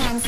What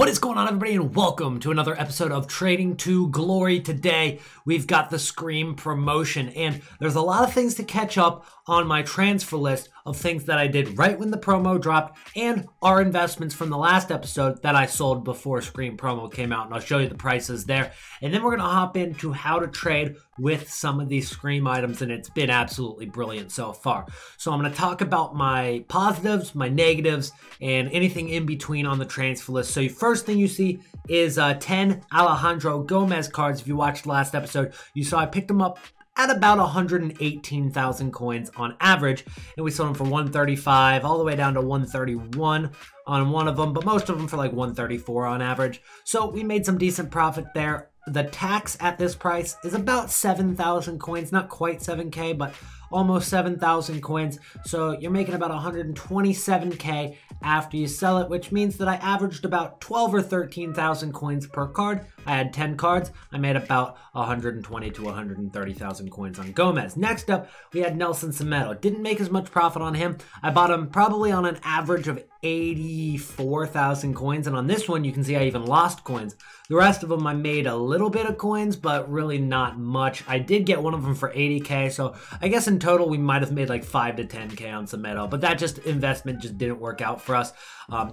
is going on, everybody, and welcome to another episode of Trading to Glory. Today, we've got the Scream promotion, and there's a lot of things to catch up on my transfer list of things that I did right when the promo dropped and our investments from the last episode that I sold before Scream promo came out, and I'll show you the prices there. And then we're going to hop into how to trade with some of these Scream items, and it's been absolutely brilliant so far. So I'm going to talk about my positives, my negatives, and anything in between on the transfer list. So first thing you see is 10 Alejandro Gomez cards. If you watched the last episode, you saw I picked them up at about 118,000 coins on average, and we sold them for 135 all the way down to 131 on one of them, but most of them for like 134 on average. So we made some decent profit there. The tax at this price is about 7,000 coins, not quite 7K, but almost 7,000 coins. So you're making about 127K after you sell it, which means that I averaged about 12 or 13,000 coins per card. I had 10 cards. I made about 120 to 130,000 coins on Gomez. Next up, we had Nelson Cemento. Didn't make as much profit on him. I bought him probably on an average of 84,000 coins, and on this one you can see I even lost coins. The rest of them I made a little bit of coins, but really not much. I did get one of them for 80K, so I guess in total we might have made like 5 to 10K on Cemento, but that investment just didn't work out for us.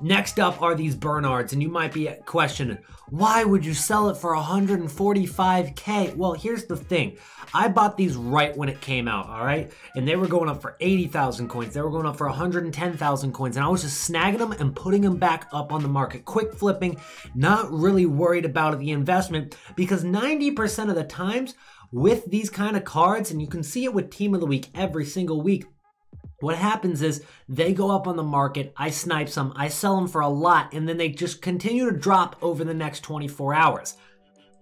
Next up are these Bernards, and you might be questioning, why would you sell it for 145K? Well, here's the thing. I bought these right when it came out, all right? And they were going up for 80,000 coins. They were going up for 110,000 coins, and I was just snagging them and putting them back up on the market. Quick flipping, not really worried about the investment, because 90% of the times with these kind of cards, and you can see it with Team of the Week every single week, what happens is they go up on the market, I snipe some, I sell them for a lot, and then they just continue to drop over the next 24 hours.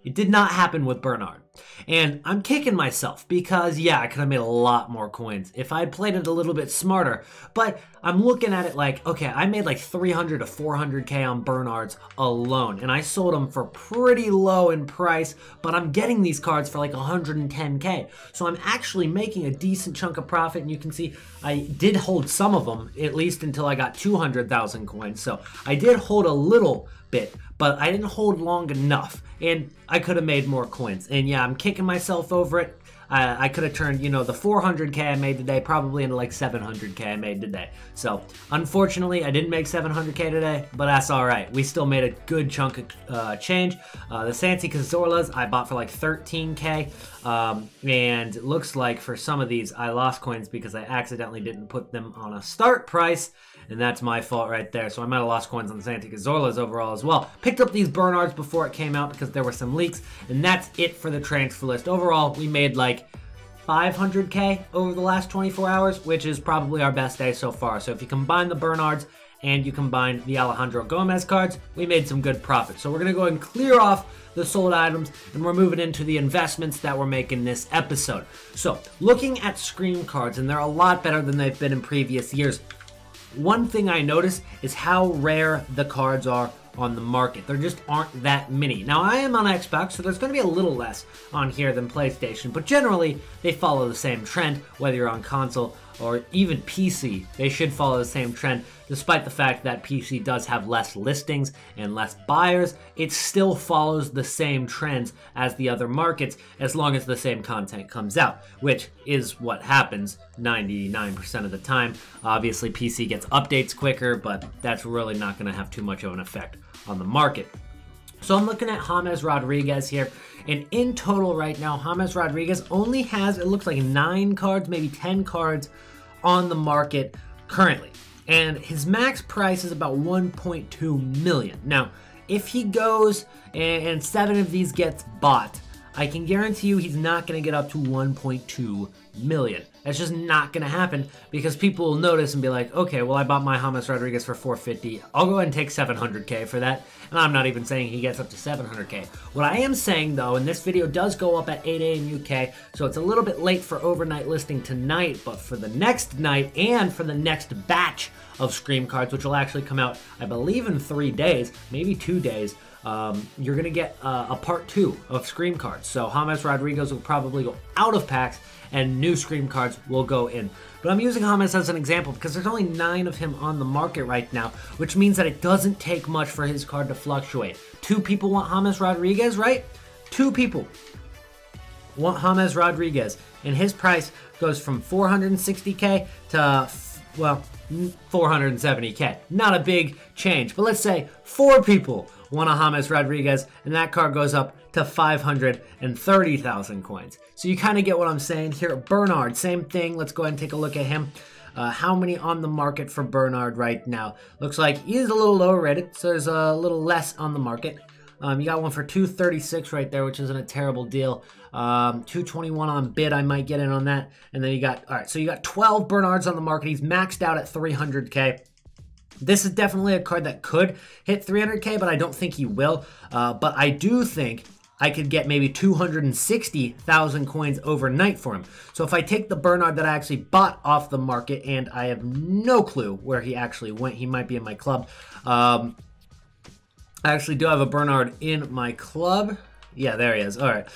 It did not happen with Bernard. And I'm kicking myself because, yeah, I could have made a lot more coins if I had played it a little bit smarter. But I'm looking at it like, okay, I made like 300 to 400K on Bernards alone. And I sold them for pretty low in price, but I'm getting these cards for like 110K. So I'm actually making a decent chunk of profit. And you can see I did hold some of them, at least until I got 200,000 coins. So I did hold a little bit, but I didn't hold long enough, and I could have made more coins. And yeah, I'm kicking myself over it. I could have turned, you know, the 400K I made today probably into like 700K I made today. So unfortunately, I didn't make 700K today, but that's all right. We still made a good chunk of change. The Santi Cazorlas I bought for like 13K, and it looks like for some of these I lost coins because I accidentally didn't put them on a start price, and that's my fault right there. So I might have lost coins on the Santi Cazorlas overall as well. Picked up these Bernards before it came out because there were some leaks, and that's it for the transfer list. Overall, we made like 500K over the last 24 hours, which is probably our best day so far. So if you combine the Bernards and you combine the Alejandro Gomez cards, we made some good profit. So we're going to go ahead and clear off the sold items, and we're moving into the investments that we're making this episode. So looking at Scream cards, and they're a lot better than they've been in previous years. One thing I notice is how rare the cards are on the market. There just aren't that many. Now, I am on Xbox, so there's going to be a little less on here than PlayStation, but generally, they follow the same trend, whether you're on console or even PC. They should follow the same trend, despite the fact that PC does have less listings and less buyers. It still follows the same trends as the other markets, as long as the same content comes out, which is what happens 99% of the time. Obviously, PC gets updates quicker, but that's really not going to have too much of an effect on the market. So I'm looking at James Rodriguez here, and in total right now, James Rodriguez only has, it looks like 9 cards, maybe 10 cards on the market currently. And his max price is about 1.2 million. Now, if he goes and 7 of these gets bought, I can guarantee you he's not going to get up to 1.2 million. That's just not going to happen because people will notice and be like, okay, well, I bought my James Rodriguez for 450. I'll go ahead and take 700K for that. And I'm not even saying he gets up to 700K. What I am saying, though, and this video does go up at 8 a.m. UK, so it's a little bit late for overnight listing tonight, but for the next night and for the next batch of Scream cards, which will actually come out, I believe, in 3 days, maybe 2 days, you're going to get a part 2 of Scream cards. So James Rodriguez will probably go out of packs and new Scream cards will go in. But I'm using James as an example because there's only 9 of him on the market right now, which means that it doesn't take much for his card to fluctuate. 2 people want James Rodriguez, right? 2 people want James Rodriguez, and his price goes from 460K to, well, 470K. Not a big change, but let's say 4 people want a James Rodriguez, and that card goes up to 530,000 coins. So you kind of get what I'm saying here. Bernard, same thing. Let's go ahead and take a look at him. How many on the market for Bernard right now? Looks like he is a little lower rated, so there's a little less on the market. You got one for 236 right there, which isn't a terrible deal. 221 on bid, I might get in on that. And then you got, all right, so you got 12 Bernards on the market. He's maxed out at 300K. This is definitely a card that could hit 300K, but I don't think he will. But I do think I could get maybe 260,000 coins overnight for him. So if I take the Bernard that I actually bought off the market, and I have no clue where he actually went, he might be in my club. I actually do have a Bernard in my club. Yeah, there he is. All right.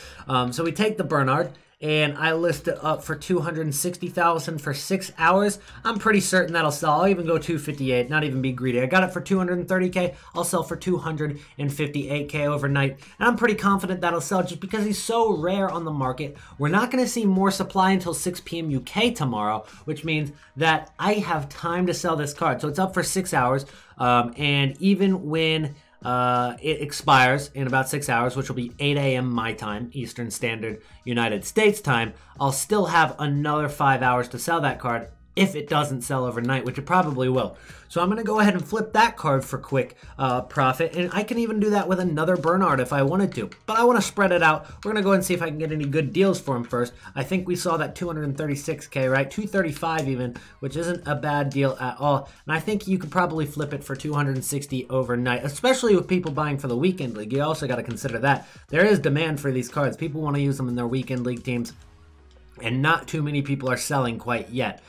So we take the Bernard, and I list it up for 260,000 for 6 hours. I'm pretty certain that'll sell. I'll even go 258, not even be greedy. I got it for 230K. I'll sell for 258K overnight. And I'm pretty confident that'll sell just because he's so rare on the market. We're not going to see more supply until 6 p.m. UK tomorrow, which means that I have time to sell this card. So it's up for 6 hours. And even when it expires in about 6 hours, which will be 8 a.m. my time, Eastern Standard United States time, I'll still have another 5 hours to sell that card if it doesn't sell overnight, which it probably will. So I'm going to go ahead and flip that card for quick profit, and I can even do that with another Bernard if I wanted to. But I want to spread it out. We're going to go and see if I can get any good deals for him first. I think we saw that 236K, right? 235 even, which isn't a bad deal at all. And I think you could probably flip it for 260 overnight, especially with people buying for the weekend league. You also got to consider that. There is demand for these cards. People want to use them in their weekend league teams, and not too many people are selling quite yet.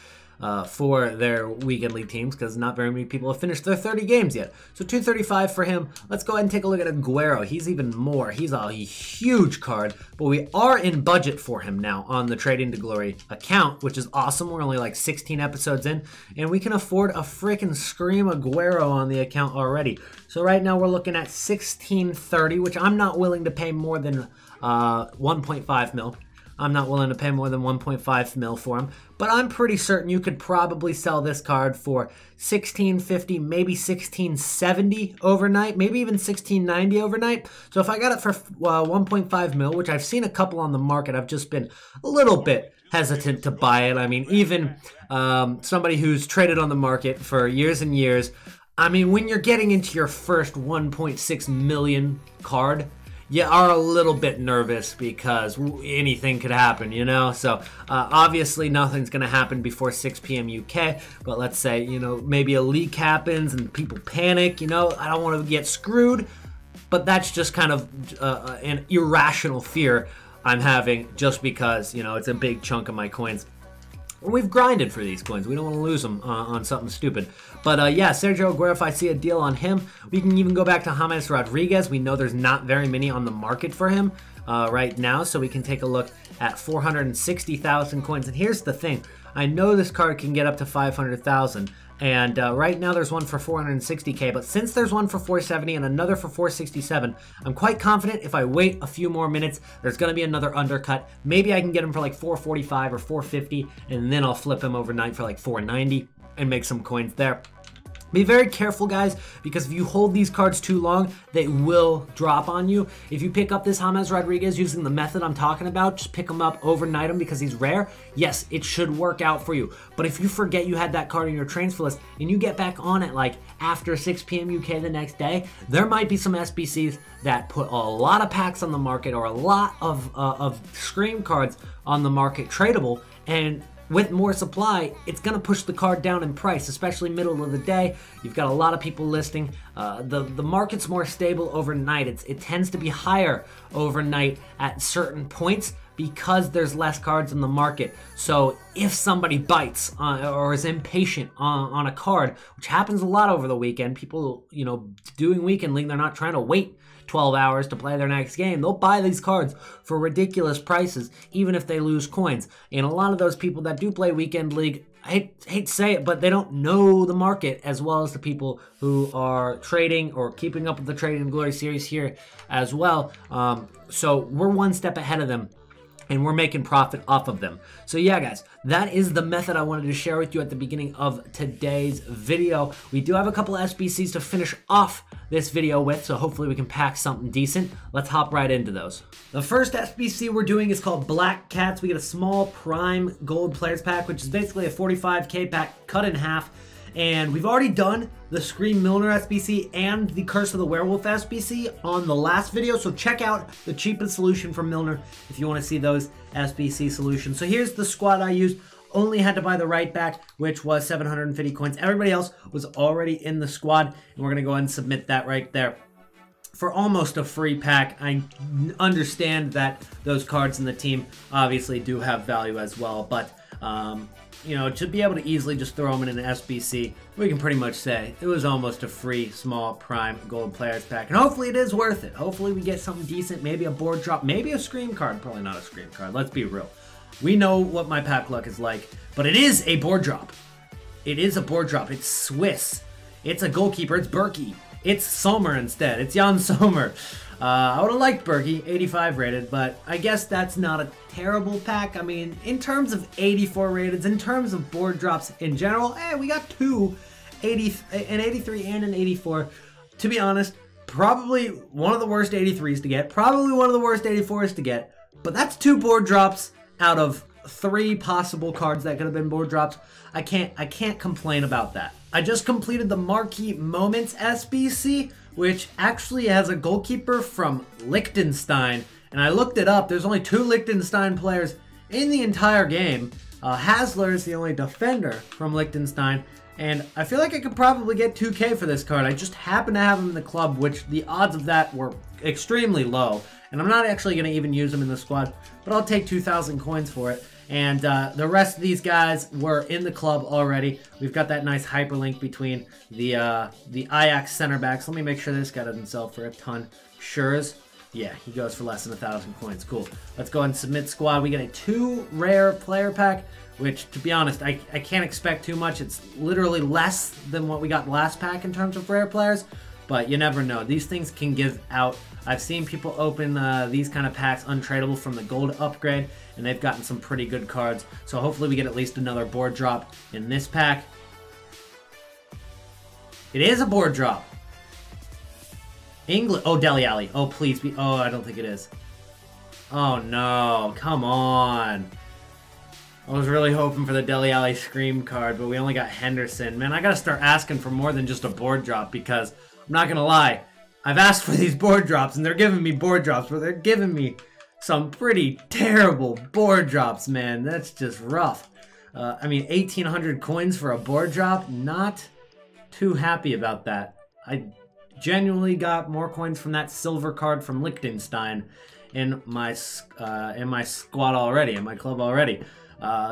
For their weekend league teams, because not very many people have finished their 30 games yet. So 235 for him. Let's go ahead and take a look at Aguero. He's even more. He's a huge card, but we are in budget for him now on the Trading to Glory account, which is awesome. We're only like 16 episodes in, and we can afford a freaking Scream Aguero on the account already. So right now we're looking at 1630, which I'm not willing to pay more than 1.5 mil. I'm not willing to pay more than 1.5 mil for him, but I'm pretty certain you could probably sell this card for 1650, maybe 1670 overnight, maybe even 1690 overnight. So if I got it for 1.5 mil, which I've seen a couple on the market, I've just been a little bit hesitant to buy it. I mean, even somebody who's traded on the market for years and years, I mean, when you're getting into your first 1.6 million card, you are a little bit nervous because anything could happen, you know? So obviously nothing's going to happen before 6 p.m. UK, but let's say, you know, maybe a leak happens and people panic, you know? I don't want to get screwed, but that's just kind of an irrational fear I'm having just because, you know, it's a big chunk of my coins. We've grinded for these coins. We don't want to lose them on something stupid. But yeah, Sergio Aguero, if I see a deal on him, we can even go back to James Rodriguez. We know there's not very many on the market for him right now, so we can take a look at 460,000 coins. And here's the thing. I know this card can get up to 500,000. And right now there's one for 460K, but since there's one for 470 and another for 467, I'm quite confident if I wait a few more minutes, there's going to be another undercut. Maybe I can get him for like 445 or 450, and then I'll flip him overnight for like 490 and make some coins there. Be very careful, guys, because if you hold these cards too long, they will drop on you. If you pick up this James Rodriguez using the method I'm talking about, just pick him up, overnight him because he's rare, yes, it should work out for you. But if you forget you had that card in your transfer list and you get back on it like after 6 p.m. UK the next day, there might be some SBCs that put a lot of packs on the market or a lot of Scream cards on the market tradable, and with more supply, it's going to push the card down in price, especially middle of the day. You've got a lot of people listing. The market's more stable overnight. It tends to be higher overnight at certain points because there's less cards in the market. So if somebody bites or is impatient on a card, which happens a lot over the weekend, people, you know, doing weekend league, they're not trying to wait 12 hours to play their next game, they'll buy these cards for ridiculous prices, even if they lose coins. And a lot of those people that do play Weekend League, I hate to say it, but they don't know the market as well as the people who are trading or keeping up with the Trading Glory series here as well. So we're one step ahead of them, and we're making profit off of them. So yeah, guys, that is the method I wanted to share with you at the beginning of today's video. We do have a couple of SBCs to finish off this video with, so hopefully we can pack something decent. Let's hop right into those. The first SBC we're doing is called Black Cats. We get a small prime gold players pack, which is basically a 45K pack cut in half. And we've already done the Scream Milner SBC and the Curse of the Werewolf SBC on the last video, so check out the cheapest solution from Milner if you want to see those SBC solutions. So here's the squad I used. Only had to buy the right back, which was 750 coins. Everybody else was already in the squad, and we're going to go ahead and submit that right there for almost a free pack. I understand that those cards in the team obviously do have value as well, but you know, to be able to easily just throw them in an SBC, we can pretty much say it was almost a free small prime gold players pack. And hopefully it is worth it. Hopefully we get something decent, maybe a board drop, maybe a Scream card. Probably not a Scream card, let's be real. We know what my pack luck is like, but it is a board drop. It is a board drop. It's Swiss. It's a goalkeeper. It's Berkey. It's Sommer instead. It's Jan Sommer. I would have liked Berkey, 85 rated, but I guess that's not a terrible pack. I mean, in terms of 84 rated, in terms of board drops in general, we got two, an 83 and an 84. To be honest, probably one of the worst 83s to get, probably one of the worst 84s to get, but that's two board drops out of three possible cards that could have been board drops. I can't complain about that. I just completed the Marquee Moments SBC, which actually has a goalkeeper from Liechtenstein. And I looked it up. There's only 2 Liechtenstein players in the entire game. Hasler is the only defender from Liechtenstein. And I feel like I could probably get 2K for this card. I just happen to have him in the club, which the odds of that were extremely low. And I'm not actually going to even use him in the squad, but I'll take 2,000 coins for it. And the rest of these guys were in the club already. We've got that nice hyperlink between the Ajax center backs. Let me make sure this guy doesn't sell for a ton. Schurz, yeah, he goes for less than 1,000 coins. Cool. Let's go ahead and submit squad. We get a 2 rare player pack, which, to be honest, I can't expect too much. It's literally less than what we got last pack in terms of rare players, but you never know. These things can give out. I've seen people open these kind of packs untradeable from the gold upgrade, and they've gotten some pretty good cards. So hopefully we get at least another board drop in this pack. It is a board drop. England. Oh, Dele Alli. Oh, please be. Oh, I don't think it is. Oh, no. Come on. I was really hoping for the Dele Alli Scream card, but we only got Henderson. Man, I got to start asking for more than just a board drop, because I'm not going to lie. I've asked for these board drops, and they're giving me board drops, but they're giving me some pretty terrible board drops, man. That's just rough. I mean, 1,800 coins for a board drop? Not too happy about that. I genuinely got more coins from that silver card from Liechtenstein in my squad already, in my club already.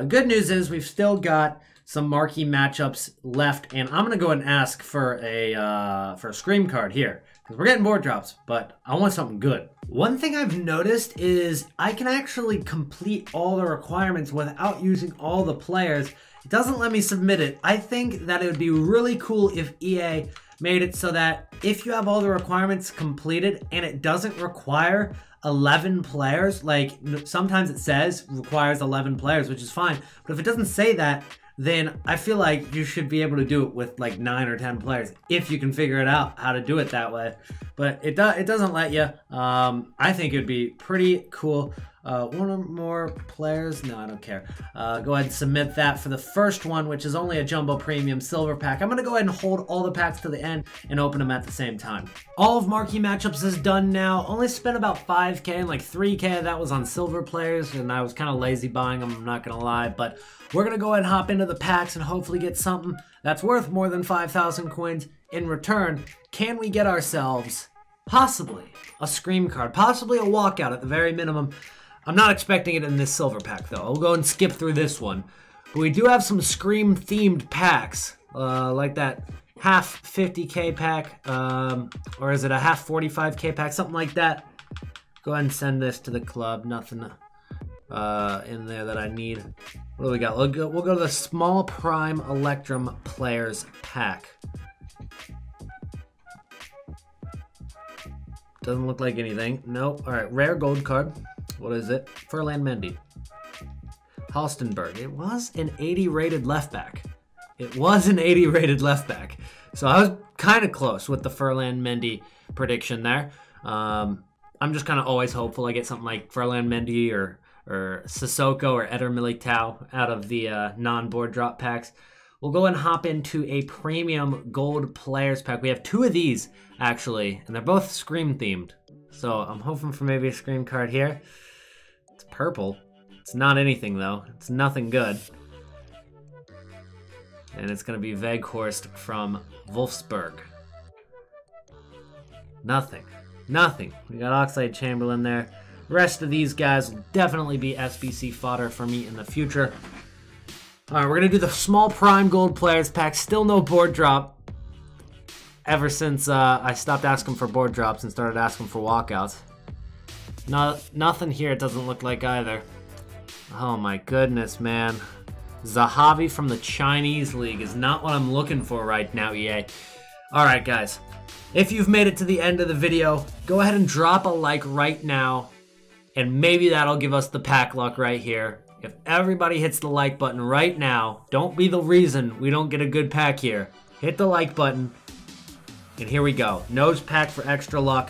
Good news is we've still got some marquee matchups left, and I'm gonna go ahead and ask for a Scream card here, because we're getting board drops, but I want something good. One thing I've noticed is I can actually complete all the requirements without using all the players. It doesn't let me submit it. I think that it would be really cool if EA made it so that if you have all the requirements completed and it doesn't require 11 players, like sometimes it says requires 11 players, which is fine, but if it doesn't say that, then I feel like you should be able to do it with like 9 or 10 players if you can figure it out how to do it that way. But it doesn't let you. I think it'd be pretty cool. One or more players? No, I don't care. Go ahead and submit that for the first one, which is only a Jumbo Premium Silver Pack. I'm going to go ahead and hold all the packs to the end and open them at the same time. All of Marquee Matchups is done now. Only spent about 5K and like 3K. That was on Silver players, and I was kind of lazy buying them, I'm not going to lie. But we're going to go ahead and hop into the packs and hopefully get something that's worth more than 5,000 coins. In return, can we get ourselves possibly a Scream card, possibly a walkout at the very minimum? I'm not expecting it in this silver pack, though. I'll go and skip through this one. But we do have some Scream-themed packs, like that half 50k pack, or is it a half 45k pack, something like that. Go ahead and send this to the club. Nothing in there that I need. What do we got? We'll go to the Small Prime Electrum Players pack. Doesn't look like anything. Nope. All right, rare gold card. What is it? Furlan Mendy. Halstenberg. It was an 80 rated left back. It was an 80 rated left back. So I was kind of close with the Furlan Mendy prediction there. I'm just kind of always hopeful I get something like Furlan Mendy or Sissoko or Eder Militao out of the non-board drop packs. We'll go and hop into a premium gold players pack. We have 2 of these, actually, and they're both Scream themed. So I'm hoping for maybe a Scream card here. It's purple. It's not anything, though. It's nothing good. And it's going to be Weghorst from Wolfsburg. Nothing. Nothing. We got Oxlade Chamberlain there. The rest of these guys will definitely be SBC fodder for me in the future. Alright, we're going to do the Small Prime Gold Players pack. Still no board drop. Ever since I stopped asking for board drops and started asking for walkouts. Nothing here, it doesn't look like either. Oh my goodness, man. Zahavi from the Chinese League is not what I'm looking for right now, EA. Alright, guys. If you've made it to the end of the video, go ahead and drop a like right now. And maybe that'll give us the pack luck right here. If everybody hits the like button right now, don't be the reason we don't get a good pack here. Hit the like button. And here we go. Nose pack for extra luck.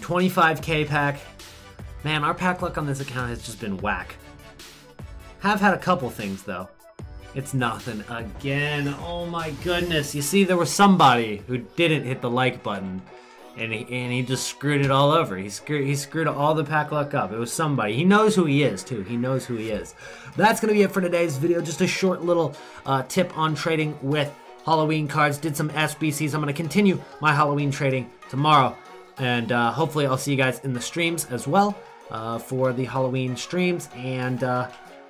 25k pack. Man, our pack luck on this account has just been whack. Have had a couple things, though. It's nothing again. Oh my goodness. You see, there was somebody who didn't hit the like button. And he just screwed it all over. He screwed all the pack luck up. It was somebody. He knows who he is, too. He knows who he is. That's going to be it for today's video. Just a short little tip on trading with Halloween cards. Did some SBCs. I'm going to continue my Halloween trading tomorrow. And hopefully I'll see you guys in the streams as well for the Halloween streams and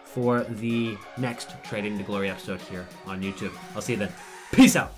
for the next Trading to Glory episode here on YouTube. I'll see you then. Peace out.